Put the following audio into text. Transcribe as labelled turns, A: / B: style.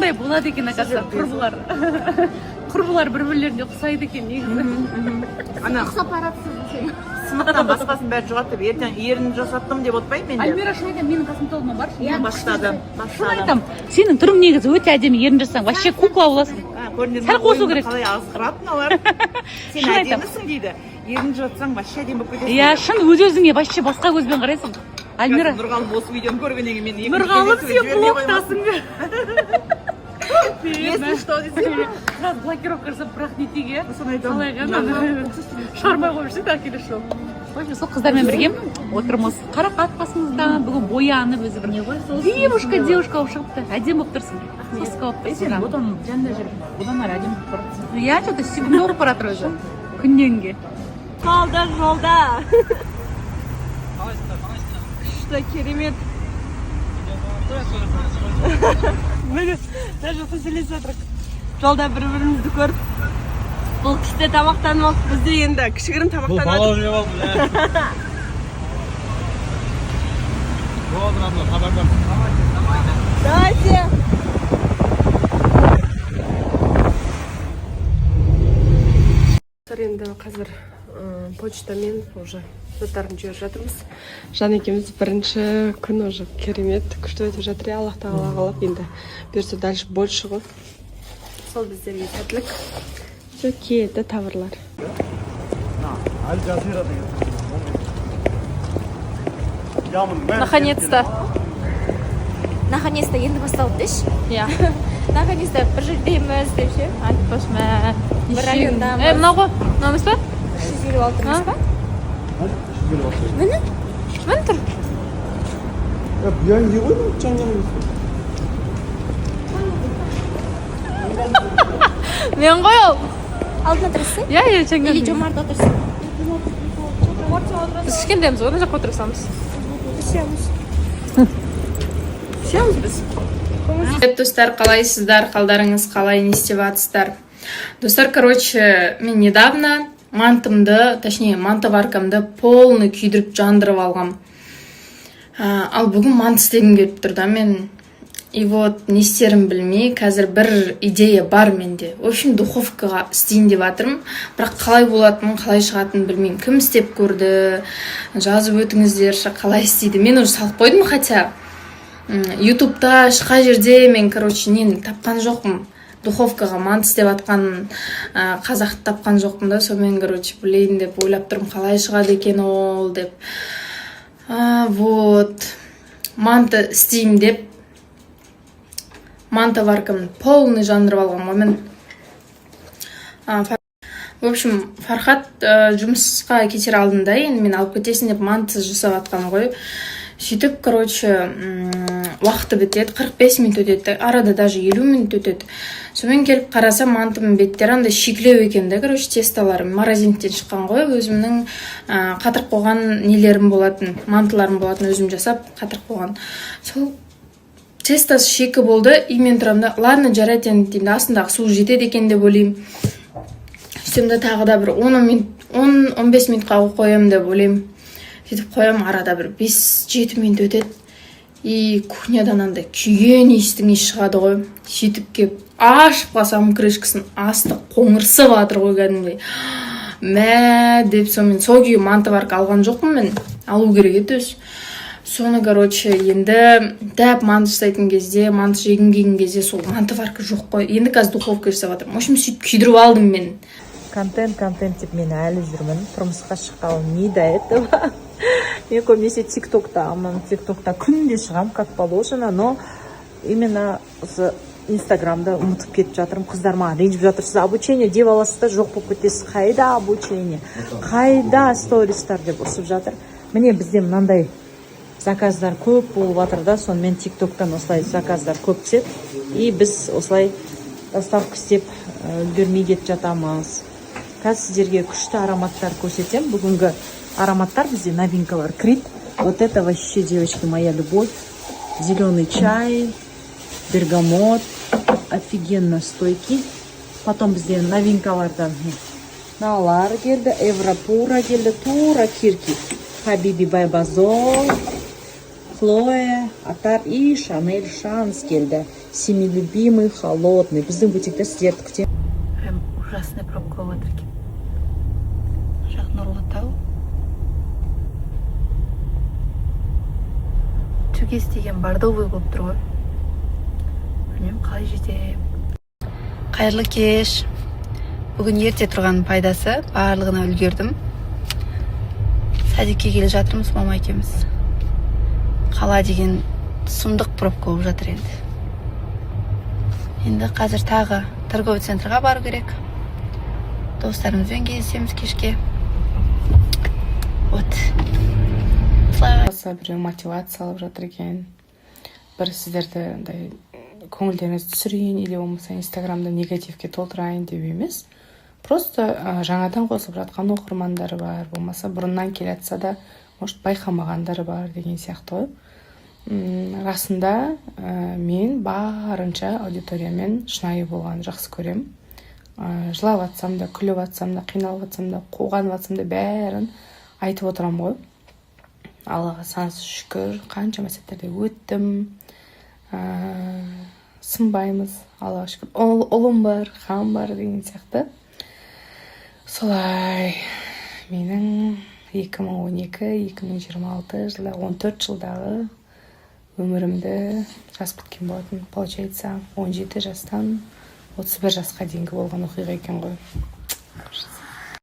A: Ушундай болот экен акасы, курбулар бири-бирлерине уксайт экен негизи.
B: Ана
C: Ұқсап баратсыз сен.
B: сынықтан басқасын бәрі жұғады деп ертең ерін жасаттым деп отпай менде.
A: Альмира шын айтам, менің қасым толма баршы.
B: Бастады.
A: Шын айтам, сенің түрің негізі өте әдемі, ерін жасаң, вообще кукла боласың. Сәл қосу керек.
B: Қалай азғыратын олар. Сен
A: Шын айтам.
B: әдемісің дейді. Ерін жатсаң вообще әдемі болып кетесің.
A: Иә, шын өз-өзіңе вообще басқа көзбен қарайсың. Альмира,
B: Нұрғалым осы видеоны көргеннен кейін мен
A: Нұрғалым сен блоктасың бе?
B: Если что десең.
A: Раз блокировка жасап, бірақ не теге.
B: Соны айтамын.
A: Қалай ғана шығармай қойып жүрсек, әкелі шоу. Сол қыздармен бірге отырмыз. Қарақат басымызда, бүгін боянып өзі бір. Девушка болып шығыпты. Әдемі болып тұрсың. Соска болып тұрсың.
B: Одан жанында жүріп, одан әрі әдемі болып баратсың.
A: Я что-то сүйгімді болып баратыр өзі. Күнненге.
C: Қалды жолда. Күшті керемет. Міне, даже сөйлесіп отырық. Жолда бір-бірімізді көріп. Бұл кісіде тамақтанып алып, бізде енді кішігірім тамақтанып.
D: Бұл бала жеп алды. Болды, абла, хабардан.
C: Давайте. Енді қазір почтамен уже заттарын жіберіп жатырмыз. Жан екеуміз бірінші күн уже керемет күшті өтіп жатыр. Аллах тағала қалап енді бұйырса дальше больше ғой. Сол біздерге сәттілік. Все келді товарлар.
E: Наконец-то. Наконец-то енді басталды деші? Иә. Наконец-то бір жердеміз деп ше. Айтып қойшы. Бір райондамыз. Мынау ғой? Мынауымыз ба? 356-мыз ба? Міне? Міне тұр.
D: Я не қойдым, жаңағы.
E: Мен ғой ол. Алдына тұрсың? Иә, жаңағы. Или жомарт отырсың? Біз кішкендеміз ғой, жаққа отырсамыз.
C: Сиямыз біз.
F: Достар, қалайсыздар? Қалдарыңыз қалай, не істеп жатсыздар? Достар, короче, мен недавно мантоваркамды полный күйдіріп жандырып алғам. Ал бүгін манты істегім келіп тұр да мен. И вот не істерім білмей, қазір бір идея бар менде. В общем, духовкаға істейін деп жатырмын. Бірақ қалай болатынын, қалай шығатынын білмеймін. Кім істеп көрді, жазып өтіңіздерші, қалай істейді. Мен уже салып қойдым, хотя ютубта ешқай жерде мен, короче, нені тапқан жоқпын. Духовкаға манты істеп атқан қазақты тапқан жоқпын да. Сонымен, короче, білейін деп ойлап тұрмын, қалай шығады екен ол деп. Вот. Манты істеймін деп мантоваркамды полный жандырып алғам. Мен в общем, Фархат жұмысқа кетер алдында, енді мен алып кетесін деп манты жасап атқан ғой. Сөйтіп, короче, уақыты бітеді, 45 минут өтеді, арада даже 50 минут өтеді. Сонымен келіп қараса, мантымның беттері андай шикілеу екен де, короче, тесталарым морозильниктен шыққан ғой, өзімнің қатырып қойған нелерім болатын, мантыларым болатын, өзім жасап қатырып қойған. Сол тестасы шекі болды, и мен тұрамда, ладно, жарайды енді, астындағы су жетеді екен деп ойлаймын. Үстімді тағы да бір 10-15 минутқа қоямын деп ойлаймын. Сөйтіп қоям, арада бір 5-7 минут өтеді. И кухнядан андай күйген иістің иісі шығады ғой. Сөйтіп кеп, ашып қалсам крышкасын, асты қоңырсып жатыр ғой кәдімгідей. Мә деп, сонымен сол күйі мантоварка алған жоқпын мен. Алу керек еді өз. Соны, короче, енді дәп манты жасайтын кезде, манты жегін келген кезде сол мантоварка жоқ қой. Енді қазір духовка жасап жатырмын. В общем, сөйтіп күйдіріп алдым мен.
B: Контент деп мен әлі жүрмін. Тұрмысқа шыққалы не до этого. Мен көбінесе тиктоктамын. Тиктокта күнде шығам, как положено, но именно инстаграмда ұмытып кетіп жатырмын. Қыздар маған ренжіп жатыр. Сіз обучение деп аласыздар, жоқ болып кетесіз. Қайда обучение? Қайда стористар деп ұрсып жатыр. Міне бізде мынандай заказдар көп болып жатыр да, сонымен тиктоктан осылай заказдар көп түседі. И біз осылай доставка істеп үлгермей кетіп жатамыз. Қазір сіздерге күшті ароматтар көрсетем. Бүгінгі ароматтар бізде новинкалар. Крит. Вот это вообще, девочки, моя любовь. Зеленый чай, бергамот. Офигенно стойкий. Потом бізде новинкалардан налар келді, Европура келді, тура кирки. Хабиби Байбазол, Хлоя, Атар и Шанель Шанс келді. всеми любимый, холодный. Біздің бутикте сіздерді күтемін.
A: Прям ужасный пробка болып жатыр екен. Жақ Нұрлытау. Түгес деген бордовый болып тұр ғой. Білмеймін қалай жетем. Қайырлы кеш. Бүгін ерте тұрғанның пайдасы, барлығына үлгердім. Садикке келе жатырмыз, мама екеуміз. Қала деген сұмдық пробка болып жатыр енді. Енді қазір тағы торговый центрға бару керек. Достарымызбен кездесеміз кешке. Вот.
G: Бір мотивация алып жатыр екен. Бір сіздерді көңілдеріңізді түсірейін, или болмаса инстаграмда негативке толтырайын деп емес. Просто жаңадан қосып жатқан оқырмандары бар, болмаса бұрыннан келе жатса да, может байқамағандары бар деген сияқты ғой. Расында мен барынша аудиториямен шынайы болған жақсы көрем. Жылап атсам да, күліп атсам да, қиналып атсам да, қуғанып атсам да бәрін айтып отырам ғой. Аллаға сансыз шүкір, қаншама сәттерде өттім. Сынбаймыз, Аллаға шүкір. Ұлым бар, хан бар деген сияқты. Солай менің 2012-2026 жылда 14 жылдағы өмірімді жазып кеткен болатын. Получается, 17 жастан 31 жасқа дейінгі болған оқиға екен ғой.